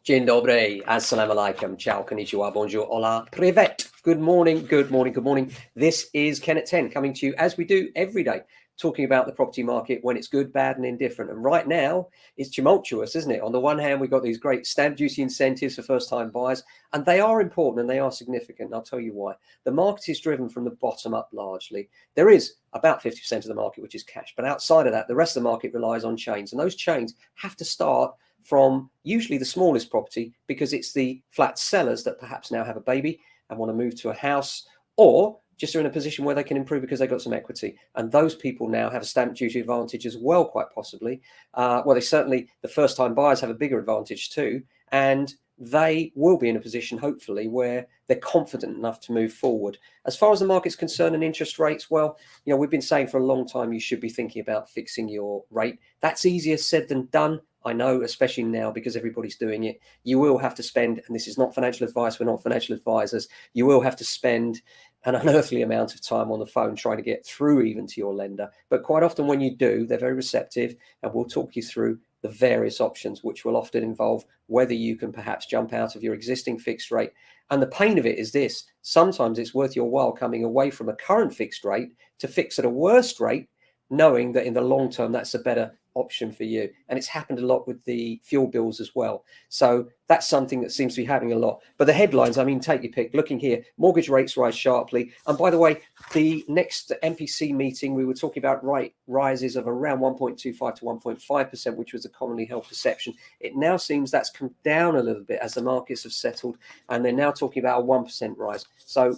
Dzień dobry, assalamu alaikum, ciao, konnichiwa, bonjour, hola, privet. Good morning, good morning, good morning. This is Ken at 10 coming to you as we do every day, talking about the property market when it's good, bad and indifferent. And right now it's tumultuous, isn't it? On the one hand, we've got these great stamp duty incentives for first-time buyers, and they are important and they are significant. And I'll tell you why. The market is driven from the bottom up largely. There is about 50% of the market which is cash, but outside of that, the rest of the market relies on chains, and those chains have to start from usually the smallest property, because it's the flat sellers that perhaps now have a baby and want to move to a house, or just are in a position where they can improve because they've got some equity. And those people now have a stamp duty advantage as well, quite possibly. Well, they certainly, the first time buyers have a bigger advantage too. And they will be in a position, hopefully, where they're confident enough to move forward. As far as the market's concerned and interest rates, well, we've been saying for a long time, you should be thinking about fixing your rate. That's easier said than done. I know, especially now, because everybody's doing it. You will have to spend, and this is not financial advice, we're not financial advisors, you will have to spend an unearthly amount of time on the phone trying to get through even to your lender. But quite often when you do, they're very receptive, and we'll talk you through the various options, which will often involve whether you can perhaps jump out of your existing fixed rate. And the pain of it is this: sometimes it's worth your while coming away from a current fixed rate to fix at a worse rate, knowing that in the long term that's a better option for you. And it's happened a lot with the fuel bills as well. So that's something that seems to be happening a lot. But the headlines, I mean, take your pick. Looking here, mortgage rates rise sharply. And by the way, the next MPC meeting, we were talking about rate rises of around 1.25 to 1.5%, which was a commonly held perception. It now seems that's come down a little bit as the markets have settled, and they're now talking about a 1% rise. So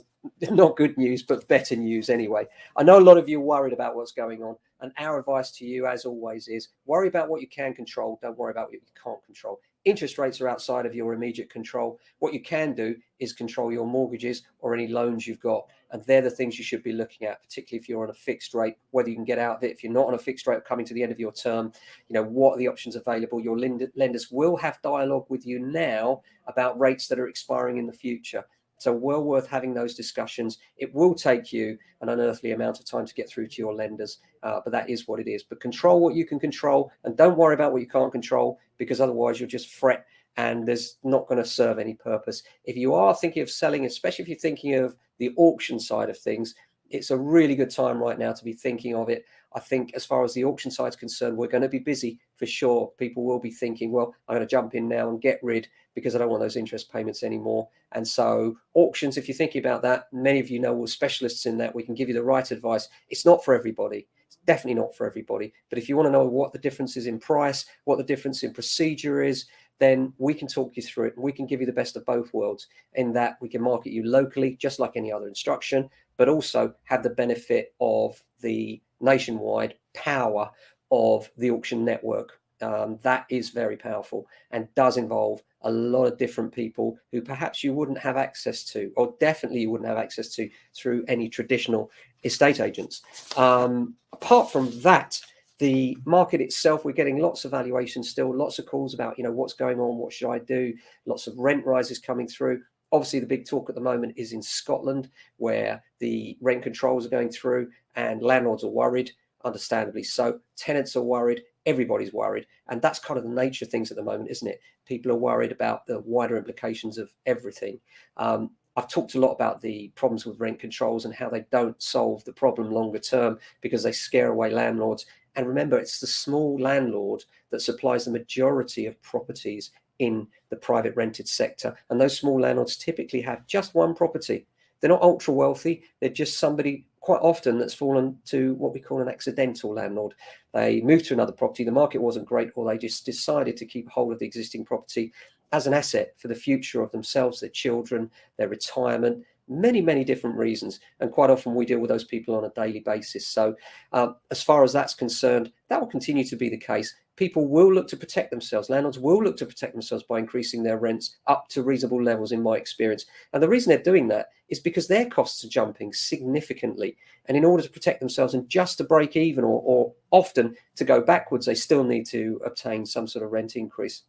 not good news, but better news anyway. I know a lot of you are worried about what's going on, and our advice to you, as always, is worry about what you can control. Don't worry about what you can't control. Interest rates are outside of your immediate control. What you can do is control your mortgages or any loans you've got, and they're the things you should be looking at, particularly if you're on a fixed rate, whether you can get out of it. If you're not on a fixed rate coming to the end of your term, what are the options available? Your lenders will have dialogue with you now about rates that are expiring in the future. So well worth having those discussions. It will take you an unearthly amount of time to get through to your lenders, but that is what it is. But control what you can control, and don't worry about what you can't control, because otherwise you'll just fret and there's not going to serve any purpose. If you are thinking of selling, especially if you're thinking of the auction side of things, it's a really good time right now to be thinking of it. I think as far as the auction side is concerned, we're going to be busy for sure. People will be thinking, well, I'm going to jump in now and get rid, because I don't want those interest payments anymore. And so auctions, if you're thinking about that, many of you know we're specialists in that. We can give you the right advice. It's not for everybody. It's definitely not for everybody. But if you want to know what the difference is in price, what the difference in procedure is, then we can talk you through it. We can give you the best of both worlds, in that we can market you locally, just like any other instruction, but also have the benefit of the nationwide power of the auction network. That is very powerful and does involve a lot of different people who perhaps you wouldn't have access to, or definitely you wouldn't have access to through any traditional estate agents. Apart from that, the market itself, we're getting lots of valuations still, lots of calls about, what's going on, what should I do? Lots of rent rises coming through. Obviously, the big talk at the moment is in Scotland, where the rent controls are going through and landlords are worried, understandably so. Tenants are worried. Everybody's worried. And that's kind of the nature of things at the moment, isn't it? People are worried about the wider implications of everything. I've talked a lot about the problems with rent controls and how they don't solve the problem longer term, because they scare away landlords. And remember, it's the small landlord that supplies the majority of properties in the private rented sector. And those small landlords typically have just one property. They're not ultra wealthy. They're just somebody quite often that's fallen to what we call an accidental landlord. They moved to another property, the market wasn't great, or they just decided to keep hold of the existing property as an asset for the future of themselves, their children, their retirement, many different reasons. And quite often we deal with those people on a daily basis. So as far as that's concerned, that will continue to be the case. People will look to protect themselves. Landlords will look to protect themselves by increasing their rents up to reasonable levels, in my experience. And the reason they're doing that is because their costs are jumping significantly. And in order to protect themselves and just to break even, or often to go backwards, they still need to obtain some sort of rent increase.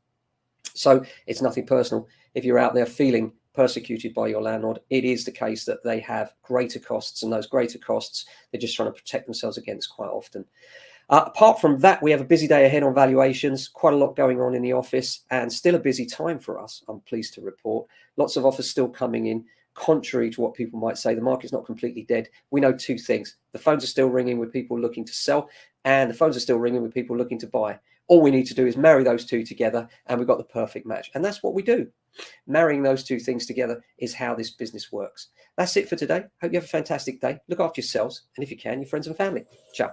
So it's nothing personal. If you're out there feeling persecuted by your landlord, it is the case that they have greater costs, and those greater costs they're just trying to protect themselves against quite often. Apart from that, we have a busy day ahead on valuations, quite a lot going on in the office, and still a busy time for us, I'm pleased to report. Lots of offers still coming in. Contrary to what people might say, the market's not completely dead. We know two things. The phones are still ringing with people looking to sell, and the phones are still ringing with people looking to buy. All we need to do is marry those two together, and we've got the perfect match. And that's what we do. Marrying those two things together is how this business works. That's it for today. Hope you have a fantastic day. Look after yourselves, and if you can, your friends and family. Ciao.